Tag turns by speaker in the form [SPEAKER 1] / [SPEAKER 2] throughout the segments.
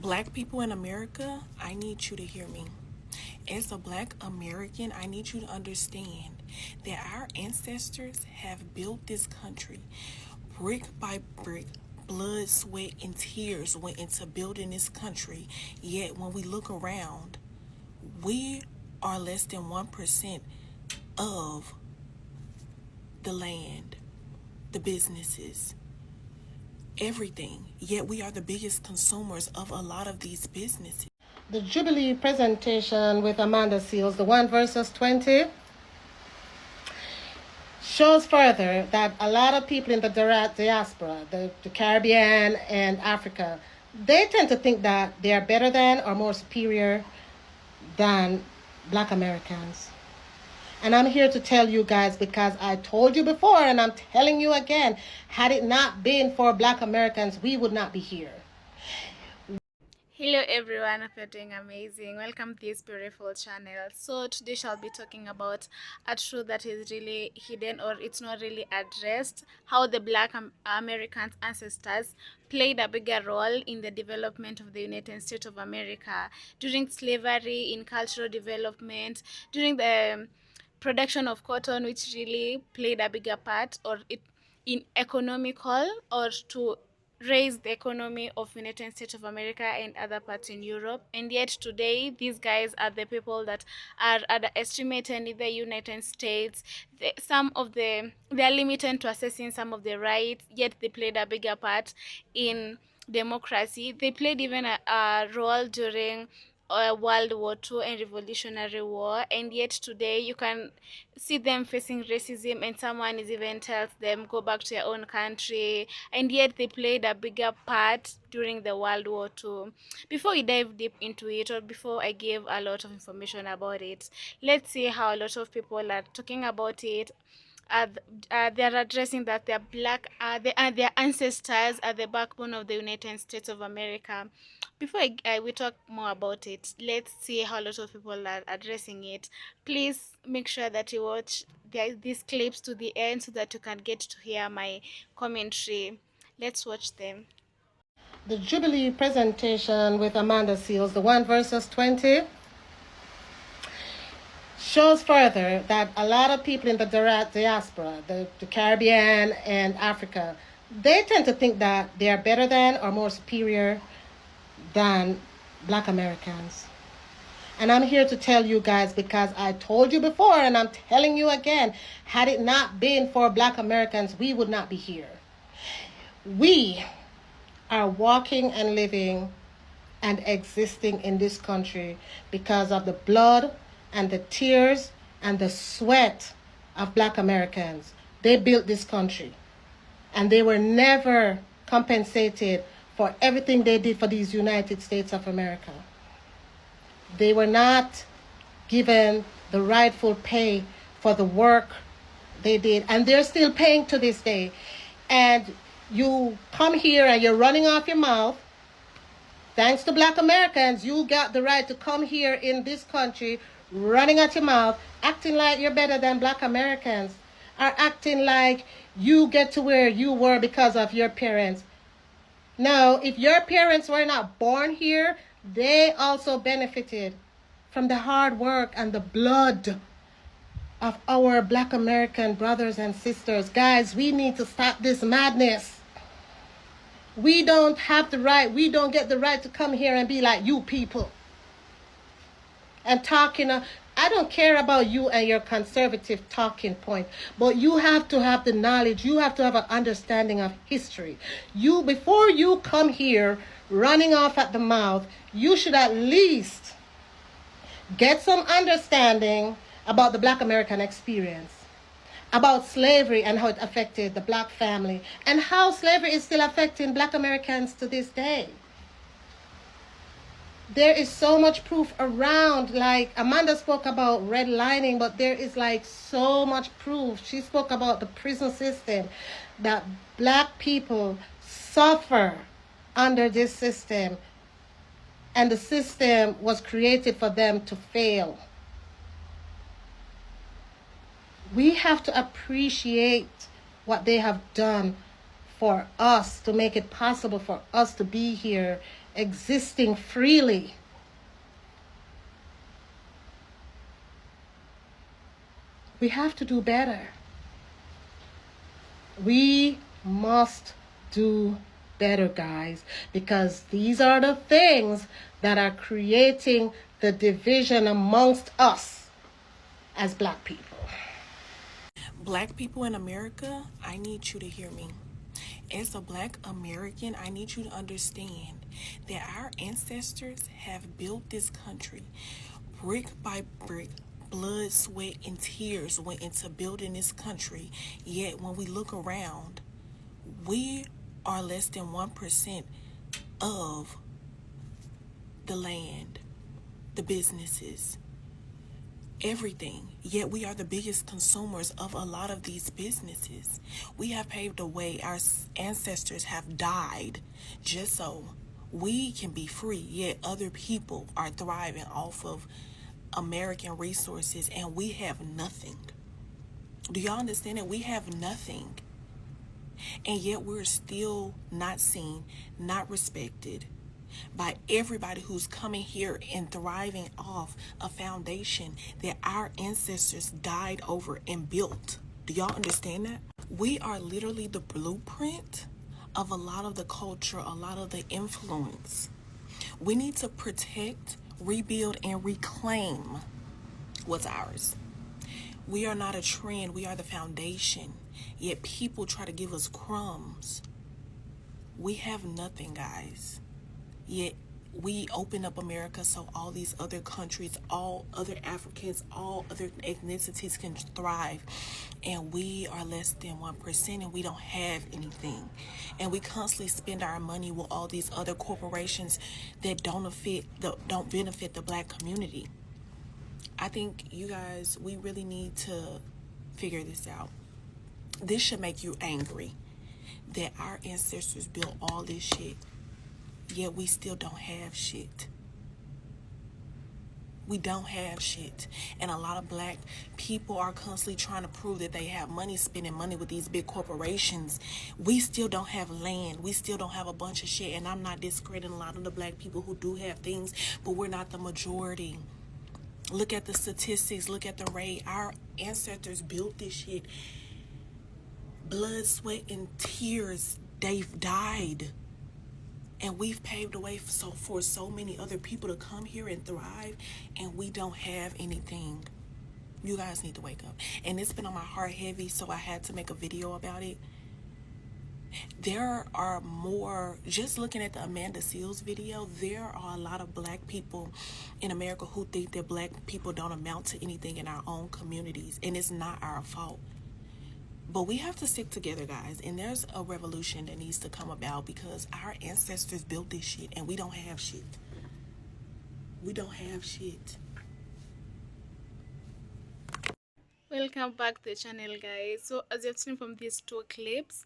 [SPEAKER 1] Black people in America, I need you to hear me. As a black American, I need you to understand that our ancestors have built this country brick by brick. Blood, sweat, and tears went into building this country. Yet, when we look around, we are less than 1% of the land, the businesses, everything. Yet, we are the biggest consumers of a lot of these businesses.
[SPEAKER 2] The Jubilee presentation with Amanda Seales, the 1 verses 20, shows further that a lot of people in the diaspora, the Caribbean and Africa, they tend to think that they are better than or more superior than Black Americans. And I'm here to tell you guys, because I told you before and I'm telling you again, had it not been for Black Americans, we would not be here.
[SPEAKER 3] Hello everyone, hope you're doing amazing. Welcome to this beautiful channel. So today shall be talking about a truth that is really hidden, or it's not really addressed, how the Black Americans ancestors played a bigger role in the development of the United States of America during slavery, in cultural development, during the production of cotton, which really played a bigger part, or it in economical, or to raise the economy of United States of America and other parts in Europe. And yet today, these guys are the people that are underestimated in the United States. They are limited to assessing some of the rights, yet they played a bigger part in democracy. They played even a role during World War II and Revolutionary War, and yet today you can see them facing racism, and someone is even tells them go back to your own country, and yet they played a bigger part during the World War II. Before we dive deep into it, or before I give a lot of information about it, let's see how a lot of people are talking about it. They're addressing that their ancestors are the backbone of the United States of America. Before we talk more about it, let's see how a lot of people are addressing it. Please make sure that you watch these clips to the end so that you can get to hear my commentary. Let's watch them.
[SPEAKER 2] The Jubilee presentation with Amanda Seales, the 1 verses 20, shows further that a lot of people in the diaspora, the Caribbean and Africa, they tend to think that they are better than or more superior than Black Americans. And I'm here to tell you guys, because I told you before and I'm telling you again, had it not been for Black Americans, we would not be here. We are walking and living and existing in this country because of the blood and the tears and the sweat of Black Americans. They built this country, and they were never compensated for everything they did for these United States of America. They were not given the rightful pay for the work they did, and they're still paying to this day. And you come here and you're running off your mouth. Thanks to Black Americans, you got the right to come here in this country, running at your mouth, acting like you're better than Black Americans, or acting like you get to where you were because of your parents. No, if your parents were not born here, they also benefited from the hard work and the blood of our Black American brothers and sisters. Guys, we need to stop this madness. We don't have the right, we don't get the right to come here and be like you people. And talking, I don't care about you and your conservative talking point, but you have to have the knowledge, you have to have an understanding of history. You, before you come here running off at the mouth, you should at least get some understanding about the Black American experience, about slavery and how it affected the Black family, and how slavery is still affecting Black Americans to this day. There is so much proof around, like Amanda spoke about redlining, but there is like so much proof. She spoke about the prison system, that Black people suffer under this system, and the system was created for them to fail. We have to appreciate what they have done for us to make it possible for us to be here existing freely. We have to do better. We must do better, guys, because these are the things that are creating the division amongst us as black people.
[SPEAKER 1] Black people in America, I need you to hear me. As a black American, I need you to understand that our ancestors have built this country brick by brick. Blood, sweat, and tears went into building this country. Yet, when we look around, we are less than 1% of the land, the businesses, everything. Yet we are the biggest consumers of a lot of these businesses. We have paved the way. Our ancestors have died just so we can be free. Yet other people are thriving off of American resources and we have nothing. Do y'all understand that we have nothing? And yet we're still not seen, not respected by everybody who's coming here and thriving off a foundation that our ancestors died over and built. Do y'all understand that? We are literally the blueprint of a lot of the culture, a lot of the influence. We need to protect, rebuild, and reclaim what's ours. We are not a trend, we are the foundation. Yet people try to give us crumbs. We have nothing, guys. Yet we open up America so all these other countries, all other Africans, all other ethnicities can thrive. And we are less than 1% and we don't have anything. And we constantly spend our money with all these other corporations that don't benefit the black community. I think you guys, we really need to figure this out. This should make you angry that our ancestors built all this shit, yet we still don't have shit. We don't have shit. And a lot of black people are constantly trying to prove that they have money, spending money with these big corporations. We still don't have land. We still don't have a bunch of shit. And I'm not discrediting a lot of the black people who do have things, but we're not the majority. Look at the statistics. Look at the rate. Our ancestors built this shit. Blood, sweat, and tears. They've died. And we've paved the way for so many other people to come here and thrive, and we don't have anything. You guys need to wake up. And it's been on my heart heavy, so I had to make a video about it. There are more, just looking at the Amanda Seales video, there are a lot of black people in America who think that black people don't amount to anything in our own communities, and it's not our fault. But we have to stick together, guys, and there's a revolution that needs to come about because our ancestors built this shit and we don't have shit. We don't have shit.
[SPEAKER 3] Welcome back to the channel, guys. So as you've seen from these two clips,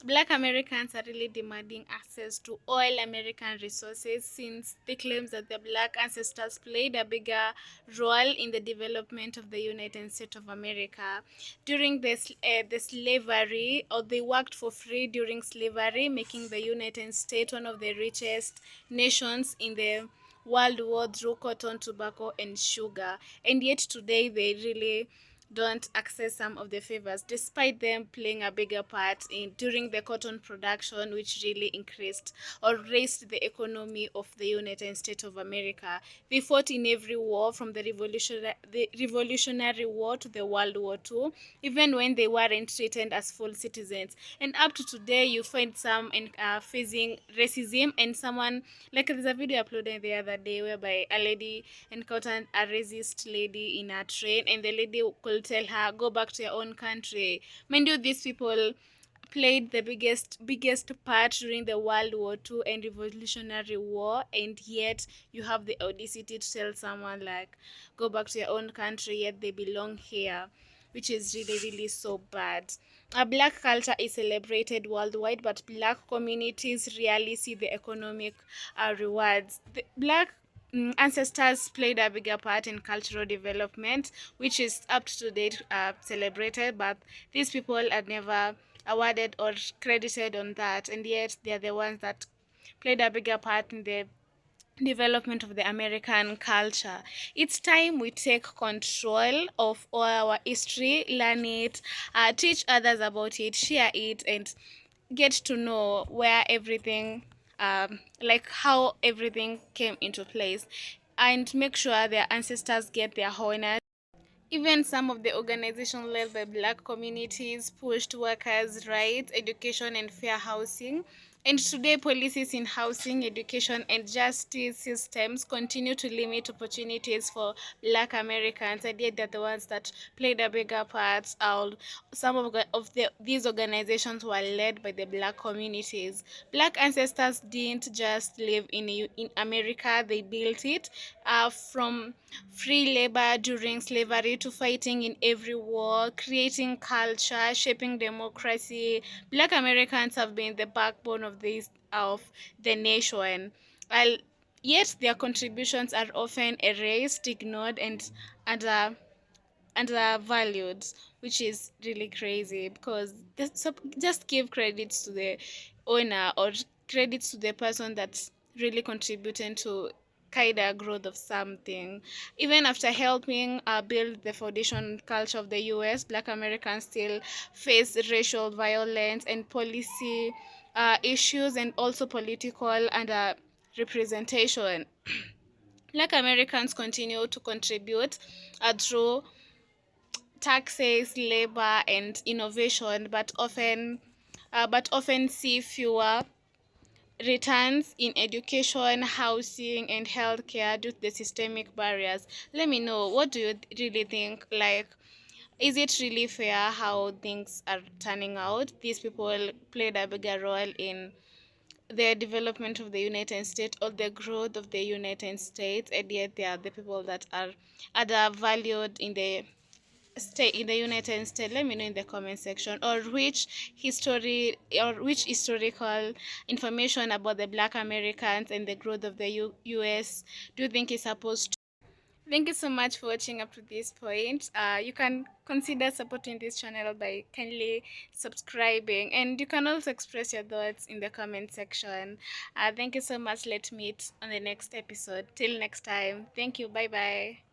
[SPEAKER 3] Black Americans are really demanding access to all American resources since they claim that their black ancestors played a bigger role in the development of the United States of America. During the slavery, or they worked for free during slavery, making the United States one of the richest nations in the World War through cotton, tobacco, and sugar. And yet today they really don't access some of the favors despite them playing a bigger part in during the cotton production, which really increased or raised the economy of the United States of America. They fought in every war from the Revolutionary War to the World War II, even when they weren't treated as full citizens. And up to today you find some facing racism, and someone, like there's a video uploaded the other day whereby a lady encountered a racist lady in a train, and the lady could tell her, go back to your own country. Mind you, these people played the biggest part during the World War II and Revolutionary War, and yet you have the audacity to tell someone like, go back to your own country, yet they belong here, which is really so bad. A black culture is celebrated worldwide, but black communities rarely see the economic rewards. The black ancestors played a bigger part in cultural development, which is up to date celebrated, but these people are never awarded or credited on that, and yet they are the ones that played a bigger part in the development of the American culture. It's time we take control of all our history, learn it, teach others about it, share it, and get to know where everything, like how everything came into place, and make sure their ancestors get their honor. Even some of the organizations led by black communities pushed workers' rights, education, and fair housing. And today, policies in housing, education, and justice systems continue to limit opportunities for black Americans, and yet they're the ones that played a bigger part. Some these organizations were led by the black communities. Black ancestors didn't just live in America, they built it, from free labor during slavery to fighting in every war, creating culture, shaping democracy. Black Americans have been the backbone of the nation. While yet their contributions are often erased, ignored, and under undervalued, which is really crazy because just give credits to the owner, or credits to the person that's really contributing to kind of growth of something. Even after helping build the foundation culture of the US, Black Americans still face racial violence and policy issues, and also political and representation. Black Americans continue to contribute through taxes, labor, and innovation, but often see fewer returns in education, housing, and healthcare due to the systemic barriers. Let me know, what do you really think? Like, is it really fair how things are turning out? These people played a bigger role in the development of the United States or the growth of the United States, and yet they are the people that are undervalued in the stay in the United States. Let me know in the comment section, or which historical information about the Black Americans and the growth of the US do you think is supposed to. Thank you so much for watching up to this point. You can consider supporting this channel by kindly subscribing, and you can also express your thoughts in the comment section. Thank you so much. Let's meet on the next episode. Till next time. Thank you. Bye bye.